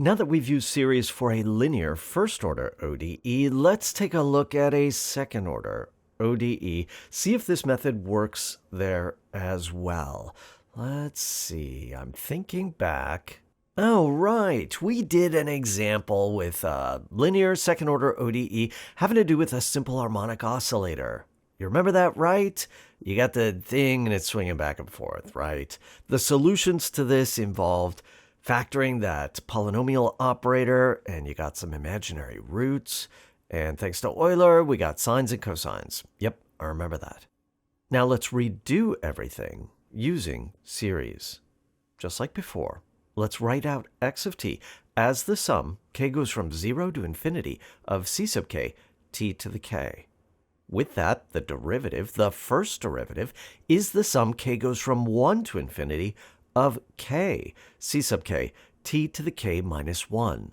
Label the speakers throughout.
Speaker 1: Now that we've used series for a linear first-order ODE, let's take a look at a second-order ODE, see if this method works there as well. Let's see, I'm thinking back. Oh, right, we did an example with a linear second-order ODE having to do with a simple harmonic oscillator. You remember that, right? You got the thing and it's swinging back and forth, right? The solutions to this involved factoring that polynomial operator, and you got some imaginary roots. And thanks to Euler, we got sines and cosines. Yep, I remember that. Now let's redo everything using series. Just like before, let's write out x of t as the sum, k goes from 0 to infinity, of c sub k, t to the k. With that, the derivative, the first derivative, is the sum k goes from 1 to infinity of k, c sub k, t to the k minus 1.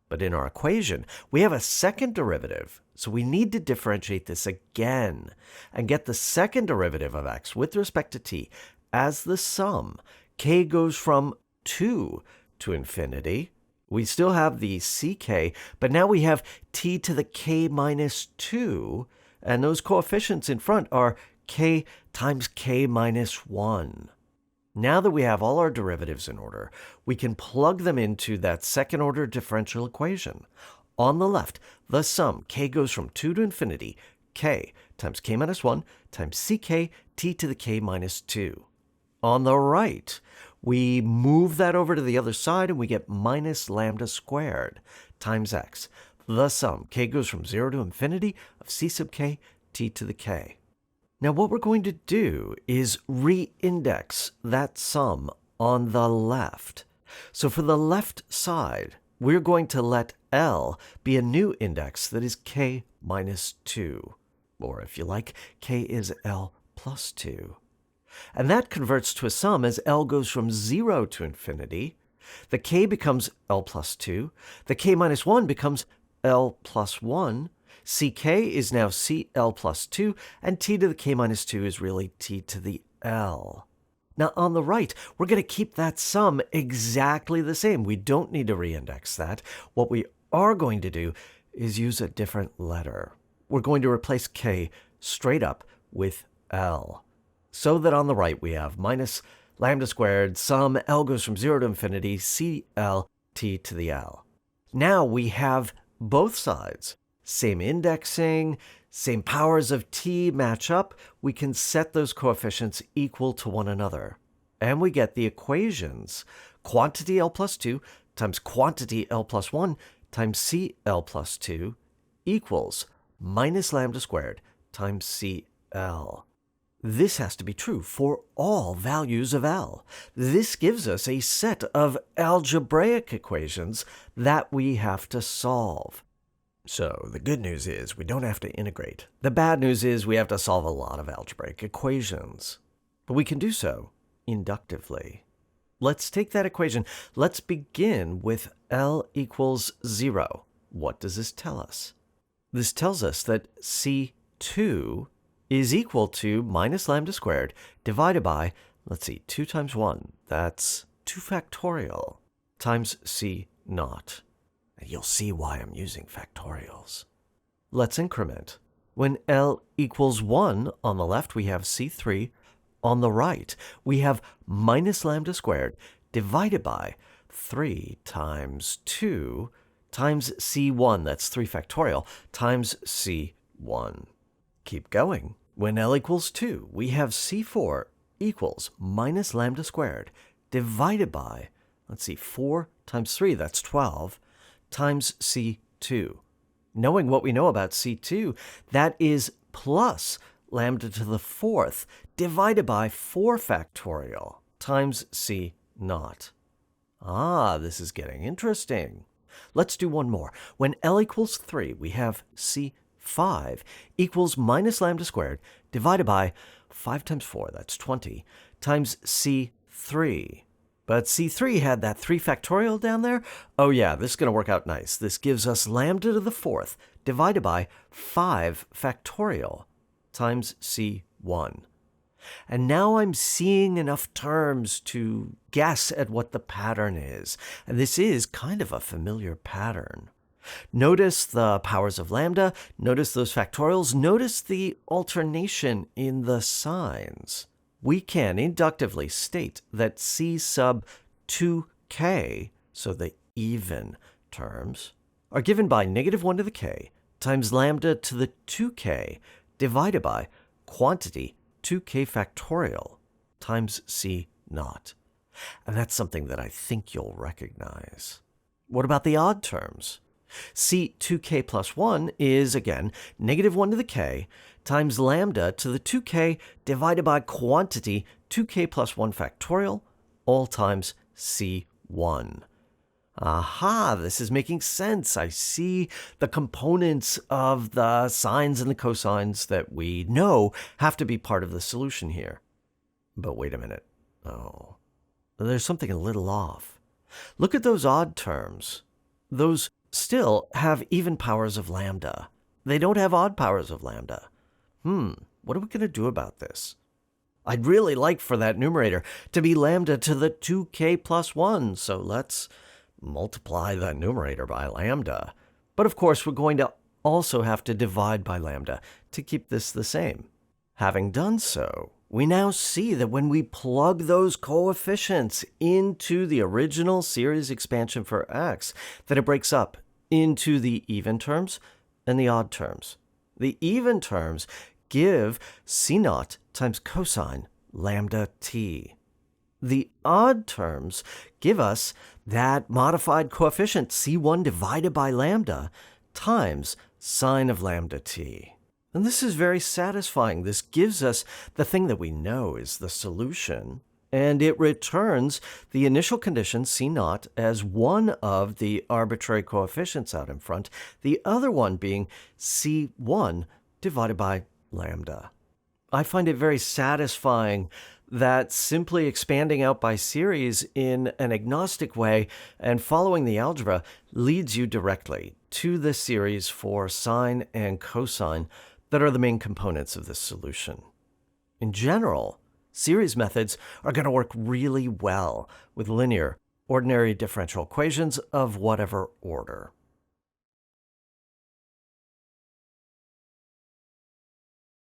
Speaker 1: But in our equation, we have a second derivative, so we need to differentiate this again and get the second derivative of x with respect to t as the sum, k goes from 2 to infinity. We still have the ck, but now we have t to the k minus 2, and those coefficients in front are k times k minus 1. Now that we have all our derivatives in order, we can plug them into that second-order differential equation. On the left, the sum, k goes from 2 to infinity, k times k minus 1 times ck t to the k minus 2. On the right, we move that over to the other side and we get minus lambda squared times x. The sum, k goes from 0 to infinity of c sub k t to the k. Now what we're going to do is re-index that sum on the left. So for the left side, we're going to let L be a new index that is k minus 2. Or if you like, k is L plus 2. And that converts to a sum as L goes from 0 to infinity. The k becomes L plus 2. The k minus 1 becomes L plus 1. ck is now cl plus 2, and t to the k minus 2 is really t to the l. Now on the right, we're going to keep that sum exactly the same. We don't need to reindex that. What we are going to do is use a different letter. We're going to replace k straight up with l. So that on the right we have minus lambda squared, sum l goes from 0 to infinity, cl t to the l. Now we have both sides. Same indexing, same powers of t match up, we can set those coefficients equal to one another. And we get the equations. Quantity L plus 2 times quantity L plus 1 times CL plus 2 equals minus lambda squared times CL. This has to be true for all values of L. This gives us a set of algebraic equations that we have to solve. So the good news is we don't have to integrate. The bad news is we have to solve a lot of algebraic equations. But we can do so inductively. Let's take that equation. Let's begin with L equals 0. What does this tell us? This tells us that C2 is equal to minus lambda squared divided by, let's see, 2 times 1. That's 2 factorial times C naught. You'll see why I'm using factorials. Let's increment. When L equals 1 on the left, we have C3. On the right, we have minus lambda squared divided by 3 times 2 times C1, that's 3 factorial, times C1. Keep going. When L equals 2, we have C4 equals minus lambda squared divided by, let's see, 4 times 3, that's 12, times C2. Knowing what we know about C2, that is plus lambda to the 4th divided by 4 factorial times C naught. Ah, this is getting interesting. Let's do one more. When L equals 3, we have C5 equals minus lambda squared divided by 5 times 4, that's 20, times C3. But C3 had that 3 factorial down there. Oh yeah, this is going to work out nice. This gives us lambda to the 4th divided by 5 factorial times C1. And now I'm seeing enough terms to guess at what the pattern is. And this is kind of a familiar pattern. Notice the powers of lambda, notice those factorials, notice the alternation in the signs. We can inductively state that C sub 2k, so the even terms, are given by -1 to the k times lambda to the 2k divided by quantity 2k factorial times C naught. And that's something that I think you'll recognize. What about the odd terms? C2k plus 1 is, again, -1 to the k times lambda to the 2k divided by quantity 2k plus 1 factorial, all times C1. Aha, this is making sense. I see the components of the sines and the cosines that we know have to be part of the solution here. But wait a minute. Oh, there's something a little off. Look at those odd terms. Those still have even powers of lambda. They don't have odd powers of lambda. What are we going to do about this? I'd really like for that numerator to be lambda to the 2k plus 1, so let's multiply the numerator by lambda. But of course, we're going to also have to divide by lambda to keep this the same. Having done so, we now see that when we plug those coefficients into the original series expansion for x, that it breaks up into the even terms and the odd terms. The even terms give C naught times cosine lambda t. The odd terms give us that modified coefficient C1 divided by lambda times sine of lambda t. And this is very satisfying. This gives us the thing that we know is the solution, and it returns the initial condition C naught as one of the arbitrary coefficients out in front, the other one being C1 divided by lambda. I find it very satisfying that simply expanding out by series in an agnostic way and following the algebra leads you directly to the series for sine and cosine that are the main components of this solution. In general, series methods are going to work really well with linear, ordinary differential equations of whatever order.